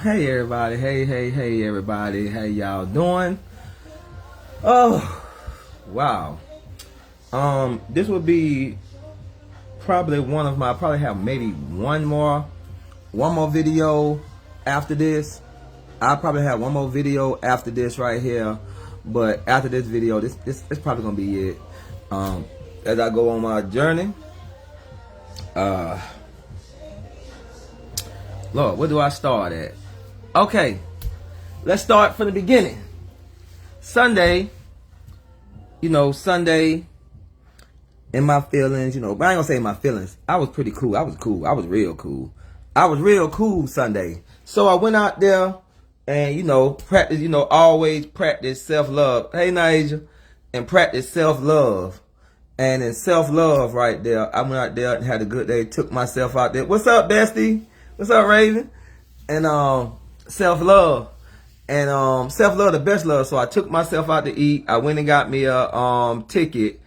Hey everybody, hey everybody, how y'all doing? Oh, wow. This would be probably probably have maybe one more video after this. I'll probably have one more video after this right here, but after this video, this probably gonna be it. As I go on my journey, uh, Lord, where do I start at? Okay, let's start from the beginning. Sunday, Sunday in my feelings, but I ain't gonna say my feelings. I was pretty cool. I was cool. I was real cool. I was real cool Sunday. So I went out there and, practice, always practice self-love. Hey, Nigel. And practice self-love. And in self-love right there, I went out there and had a good day. Took myself out there. What's up, bestie? What's up, Raven? And self-love. And self-love, the best love. So I took myself out to eat. I went and got me a ticket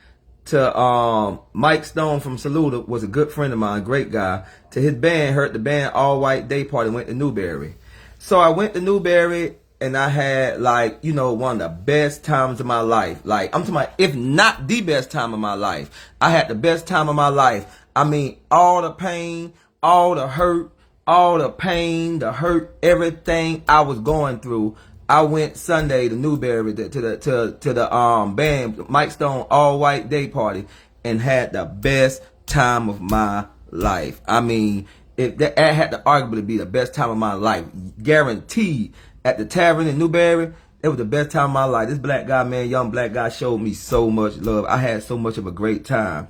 to Mike Stone from Saluda, was a good friend of mine, great guy, to his band, heard the band All White Day Party, went to Newberry. So I went to Newberry and I had one of the best times of my life. Like, I'm talking about, if not the best time of my life. I had the best time of my life. I mean, all the pain, all the hurt, all the pain, the hurt, everything I was going through. I went Sunday to Newberry to the band Mike Stone All White Day Party and had the best time of my life. I mean, that had to arguably be the best time of my life, guaranteed. At the tavern in Newberry, it was the best time of my life. This black guy, man, young black guy, showed me so much love. I had so much of a great time.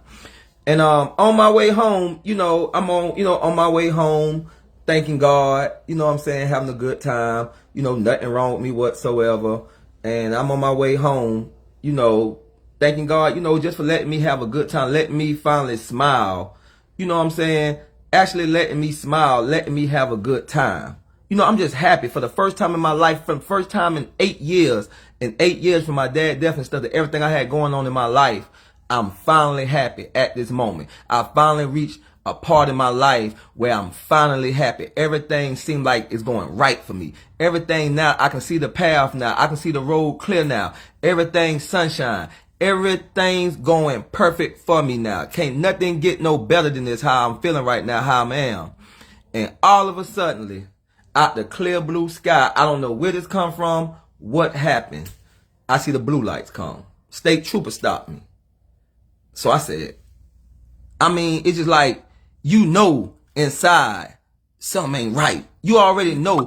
And on my way home, on my way home, thanking God, what I'm saying, having a good time, nothing wrong with me whatsoever. And I'm on my way home, thanking God, just for letting me have a good time, letting me finally smile. You know what I'm saying? Actually letting me smile, letting me have a good time. I'm just happy for the first time in my life, for the first time in 8 years. In 8 years from my dad death and stuff, to everything I had going on in my life, I'm finally happy at this moment. I finally reached a part in my life where I'm finally happy. Everything seems like it's going right for me. Everything now, I can see the path now. I can see the road clear now. Everything's sunshine. Everything's going perfect for me now. Can't nothing get no better than this, how I'm feeling right now, how I am. And all of a sudden, out the clear blue sky, I don't know where this come from, what happened. I see the blue lights come. State trooper stopped me. So I said, it's just like, inside something ain't right. You already know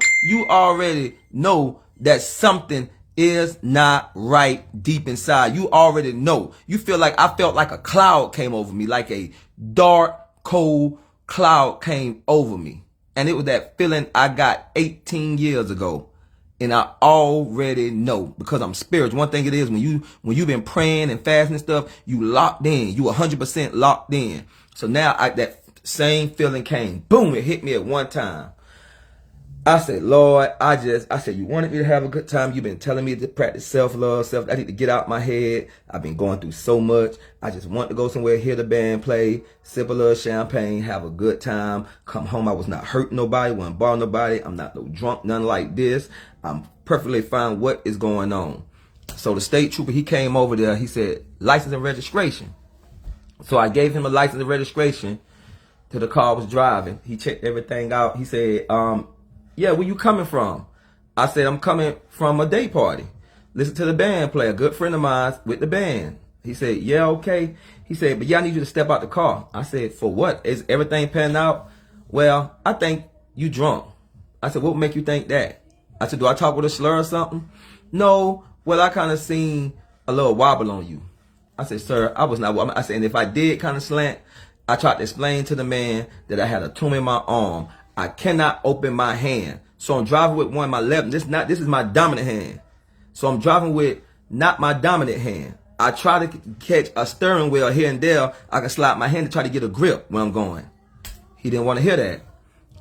that something is not right deep inside. You already know. You feel like, I felt like a cloud came over me, like a dark, cold cloud came over me. And it was that feeling I got 18 years ago. And I already know, because I'm spiritual. One thing it is, when you've been praying and fasting and stuff, you locked in. You 100% locked in. So now that same feeling came. Boom, it hit me at one time. I said, Lord, I said, you wanted me to have a good time. You've been telling me to practice self-love, I need to get out my head. I've been going through so much. I just want to go somewhere, hear the band play, sip a little champagne, have a good time, come home. I was not hurting nobody, wasn't bothering nobody. I'm not no drunk, nothing like this. I'm perfectly fine. What is going on? So the state trooper, he came over there. He said, license and registration. So I gave him a license and registration till the car was driving. He checked everything out. He said, yeah, where you coming from? I said, I'm coming from a day party. Listen to the band play, a good friend of mine with the band. He said, yeah, okay. He said, but yeah, I need you to step out the car. I said, for what? Is everything panning out? Well, I think you drunk. I said, what would make you think that? I said, do I talk with a slur or something? No. Well, I kind of seen a little wobble on you. I said, sir, I was not. I said, and if I did kind of slant, I tried to explain to the man that I had a tumor in my arm. I cannot open my hand. So I'm driving with my left. This is my dominant hand. So I'm driving with not my dominant hand. I try to catch a steering wheel here and there. I can slide my hand to try to get a grip where I'm going. He didn't want to hear that.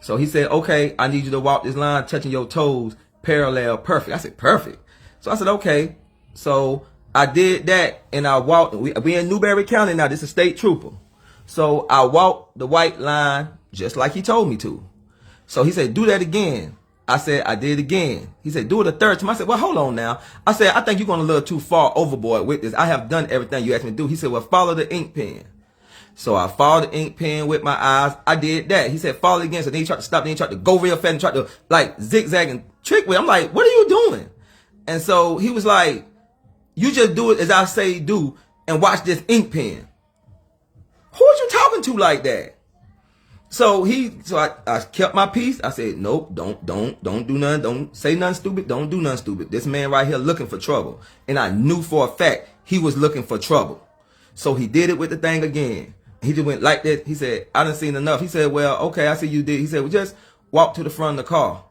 So he said, okay, I need you to walk this line, touching your toes, parallel, perfect. I said, perfect. So I said, okay. So I did that and I walked. We in Newberry County now. This is state trooper. So I walked the white line just like he told me to. So he said, do that again. I said, I did it again. He said, do it a third time. I said, well, hold on now. I said, I think you're going a little too far overboard with this. I have done everything you asked me to do. He said, well, follow the ink pen. So I followed the ink pen with my eyes. I did that. He said, follow it again. So then he tried to stop. Then he tried to go real fast and tried to like zigzag and trick with it. I'm like, what are you doing? And so he was like, you just do it as I say do and watch this ink pen. Who are you talking to like that? So I kept my peace. I said, nope, don't do nothing. Don't say nothing stupid. Don't do nothing stupid. This man right here looking for trouble. And I knew for a fact he was looking for trouble. So he did it with the thing again. He just went like that. He said, I done seen enough. He said, well, okay, I see you did. He said, well, just walk to the front of the car.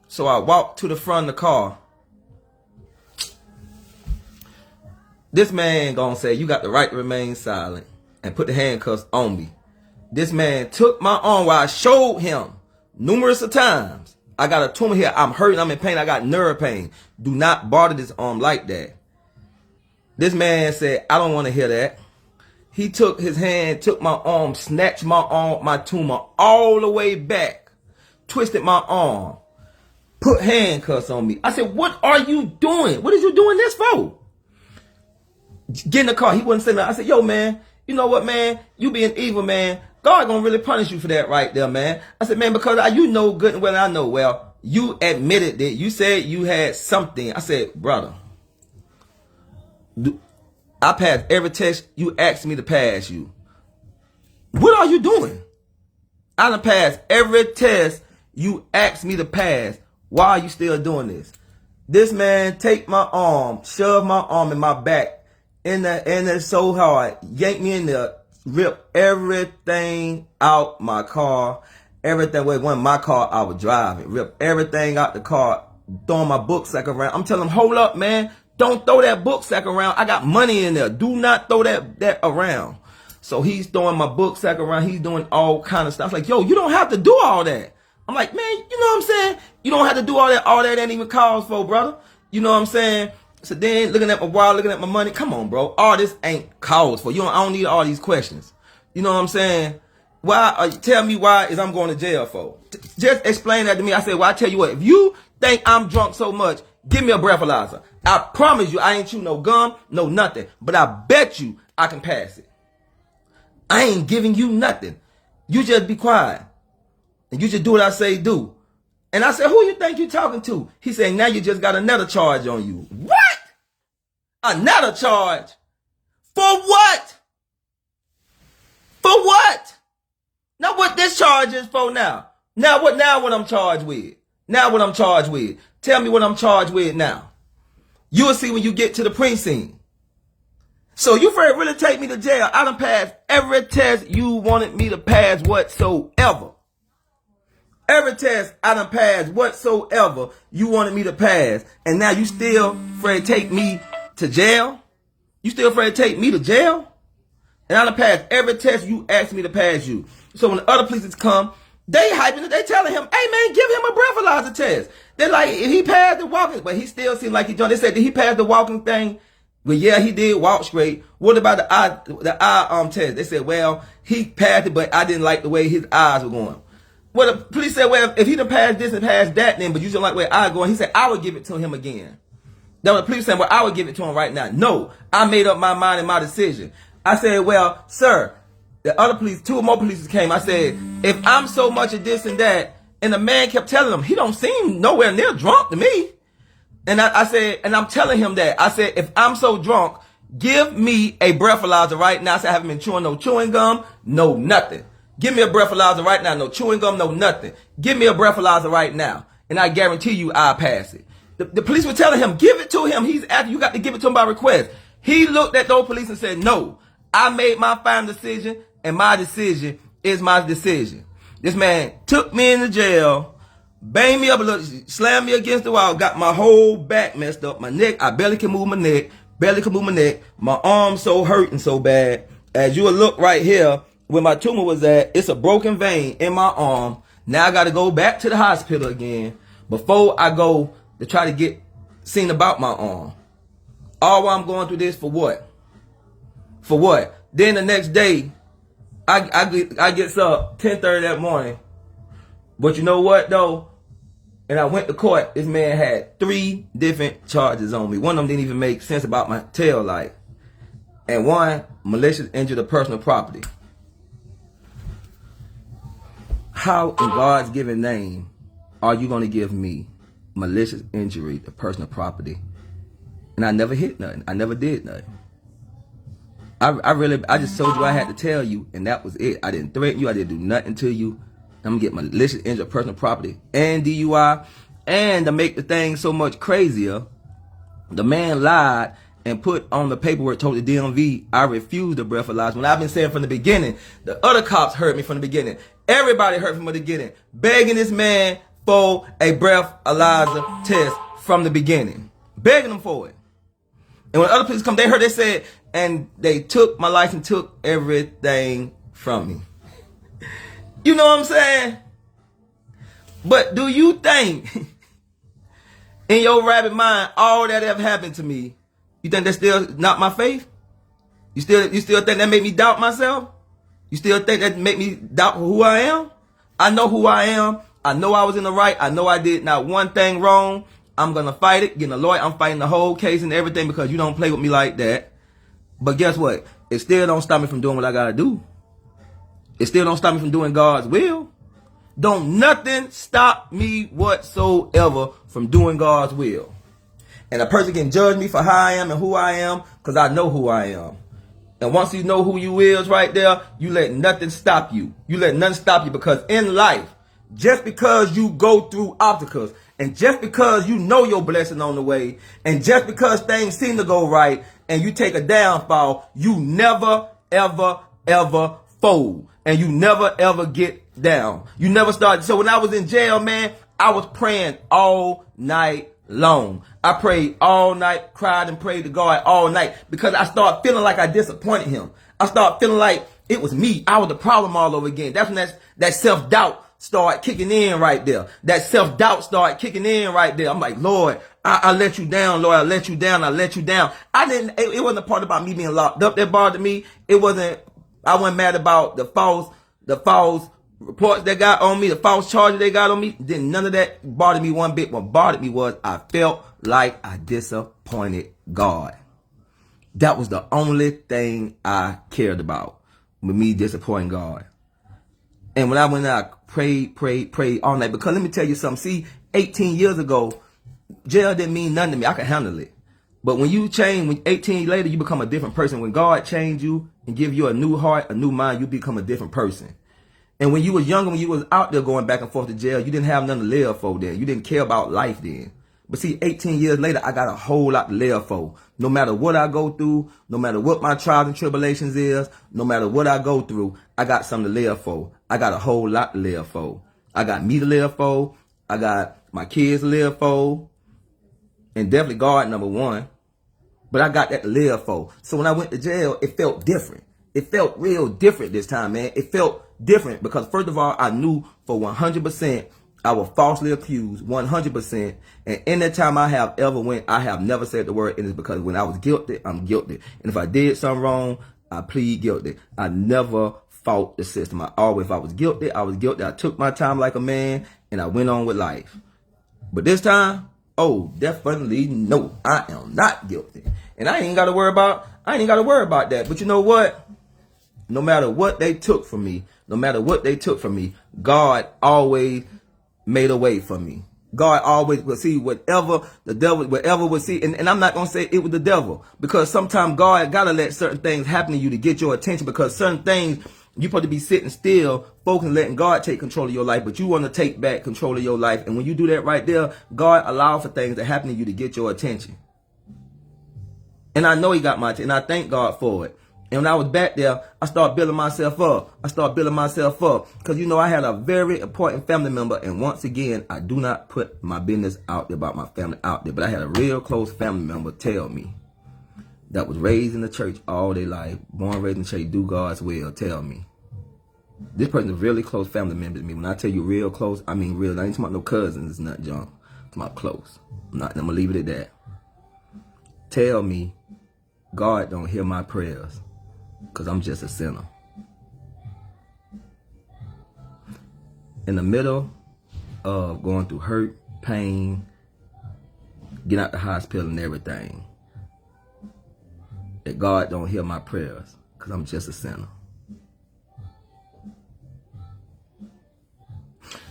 So I walked to the front of the car. This man gonna say, you got the right to remain silent and put the handcuffs on me. This man took my arm while I showed him numerous of times. I got a tumor here. I'm hurting. I'm in pain. I got nerve pain. Do not bother this arm like that. This man said, I don't want to hear that. He took his hand, took my arm, snatched my arm, my tumor all the way back, twisted my arm, put handcuffs on me. I said, what are you doing? What is you doing this for? Get in the car. He wouldn't say nothing. I said, yo, man, you know what, man? You being evil, man. God gonna really punish you for that right there, man. I said, man, because you know good and well I know well. You admitted that. You said you had something. I said, brother, I passed every test you asked me to pass you. What are you doing? I done passed every test you asked me to pass. Why are you still doing this? This man take my arm, shove my arm in my back, and it's so hard, yank me in there, rip everything out my car, everything. Well, it wasn't my car, I was driving. Rip everything out the car, throwing my book sack around. I'm telling him, hold up, man. Don't throw that book sack around. I got money in there. Do not throw that around. So he's throwing my book sack around. He's doing all kind of stuff. Like, yo, you don't have to do all that. I'm like, man, you know what I'm saying? You don't have to do all that. All that ain't even cause for, brother. You know what I'm saying? So then looking at my wallet, looking at my money. Come on, bro. All this ain't cause for. I don't need all these questions. You know what I'm saying? Why? Tell me why is I'm going to jail for? Just explain that to me. I said, well, I tell you what. If you think I'm drunk so much, give me a breathalyzer. I promise you, I ain't chew no gum, no nothing. But I bet you I can pass it. I ain't giving you nothing. You just be quiet. And you just do what I say do. And I said, who you think you talking to? He said, now you just got another charge on you. What? Another charge? For what? For what? Now what this charge is for now? Now what I'm charged with? Now what I'm charged with? Tell me what I'm charged with now. You'll see when you get to the precinct. So you afraid really take me to jail? I done passed every test you wanted me to pass whatsoever. Every test I done passed whatsoever you wanted me to pass. And now you still afraid to take me to jail? You still afraid to take me to jail? And I done passed every test you asked me to pass you. So when the other police come, they hyping it. They telling him, hey man, give him a breathalyzer test. They're like, if he passed the walking, but he still seemed like he jumped. They said, did he pass the walking thing? Well, yeah, he did walk straight. What about the eye test? They said, well, he passed it, but I didn't like the way his eyes were going. Well, the police said, well, if he done passed this and passed that, then, but you don't like the way eyes going, he said, I would give it to him again. Then the police said, well, I would give it to him right now. No, I made up my mind and my decision. I said, well, sir, the other police, two more police came. I said, if I'm so much of this and that, and the man kept telling him, he don't seem nowhere near drunk to me. And I said, and I'm telling him that. I said, if I'm so drunk, give me a breathalyzer right now. I said, I haven't been chewing no chewing gum, no nothing. Give me a breathalyzer right now. No chewing gum, no nothing. Give me a breathalyzer right now. And I guarantee you I'll pass it. The police were telling him, give it to him. He's after you got to give it to him by request. He looked at those police and said, no, I made my final decision and my decision is my decision. This man took me into jail, banged me up a little, slammed me against the wall, got my whole back messed up. My neck, I barely can move my neck, My arm's so hurting so bad. As you will look right here, where my tumor was at, it's a broken vein in my arm. Now I got to go back to the hospital again before I go to try to get seen about my arm. All while I'm going through this for what? For what? Then the next day, I gets up 10:30 that morning. But you know what though? And I went to court. This man had 3 different charges on me. One of them didn't even make sense about my tail light. And one, malicious injury to personal property. How in God's given name are you going to give me malicious injury to personal property? And I never hit nothing. I never did nothing. I just told you I had to tell you, and that was it. I didn't threaten you. I didn't do nothing to you. I'm going to get malicious injury to personal property and DUI. And to make the thing so much crazier, the man lied and put on the paperwork, told the DMV, I refused the breathalyzer. When I've been saying from the beginning, the other cops heard me from the beginning. Everybody heard from the beginning, begging this man for a breathalyzer test from the beginning. Begging him for it. And when other police come, they heard, they said, and they took my license, took everything from me. You know what I'm saying? But do you think, in your rabbit mind, all that ever happened to me, you think that's still not my faith? You still think that made me doubt myself? You still think that made me doubt who I am? I know who I am. I know I was in the right. I know I did not one thing wrong. I'm going to fight it. Getting a lawyer. I'm fighting the whole case and everything because you don't play with me like that. But guess what? It still don't stop me from doing what I got to do. It still don't stop me from doing God's will. Don't nothing stop me whatsoever from doing God's will. And a person can judge me for how I am and who I am because I know who I am. And once you know who you is right there, you let nothing stop you. You let nothing stop you because in life, just because you go through obstacles and just because you know your blessing on the way and just because things seem to go right and you take a downfall, you never, ever, ever fold. And you never, ever get down. You never start. So when I was in jail, man, I was praying all night long. I prayed all night, cried and prayed to God all night because I started feeling like I disappointed him. I started feeling like it was me. I was the problem all over again. That's when that self-doubt started kicking in right there. That self-doubt started kicking in right there. I'm like, Lord, I let you down, Lord. I let you down. I let you down. It wasn't a part about me being locked up that bothered me. I wasn't mad about the false reports they got on me, the false charges they got on me. Then none of that bothered me one bit. What bothered me was I felt like I disappointed God. That was the only thing I cared about, with me disappointing God. And when I went out, I prayed all night. Because let me tell you something. See, 18 years ago, jail didn't mean nothing to me. I could handle it. But when you change, when 18 later, you become a different person. When God changed you and give you a new heart, a new mind, you become a different person. And when you was younger, when you was out there going back and forth to jail, you didn't have nothing to live for then. You didn't care about life then. But see, 18 years later, I got a whole lot to live for. No matter what I go through, no matter what my trials and tribulations is, no matter what I go through, I got something to live for. I got a whole lot to live for. I got me to live for. I got my kids to live for. And definitely God, number one. But I got that to live for. So when I went to jail, it felt different. It felt real different this time, man. It felt different because, first of all, I knew for 100% I was falsely accused, 100%. And any time I have ever went, I have never said the word innocent because when I was guilty, I'm guilty. And if I did something wrong, I plead guilty. I never fought the system. I always, if I was guilty, I was guilty. I took my time like a man and I went on with life. But this time, oh, definitely no, I am not guilty. And I ain't got to worry about that. But you know what? No matter what they took from me, God always made a way for me. God always will see whatever would see. And I'm not going to say it was the devil, because sometimes God got to let certain things happen to you to get your attention, because certain things you're supposed to be sitting still, focusing, and letting God take control of your life, but you want to take back control of your life. And when you do that right there, God allows for things to happen to you to get your attention. And I know he got my attention, and I thank God for it. And when I was back there, I started building myself up. Because, you know, I had a very important family member. And once again, I do not put my business out there about my family out there. But I had a real close family member tell me, that was raised in the church all their life, born, raised in the church, do God's will, tell me. This person is a really close family member to me. When I tell you real close, I mean real. I ain't talking about no cousins. It's not junk. It's about close. I'm going to leave it at that. Tell me, God don't hear my prayers, because I'm just a sinner. In the middle of going through hurt pain, get out the hospital and everything, that God don't hear my prayers because I'm just a sinner.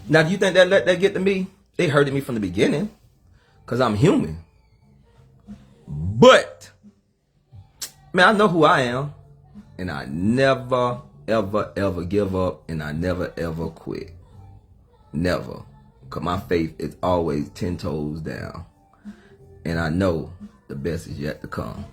Now, do you think that let that get to me? It hurted me from the beginning because I'm human. But, man, I know who I am. And I never, ever, ever give up. And I never, ever quit. Never. Because my faith is always 10 toes down. And I know the best is yet to come.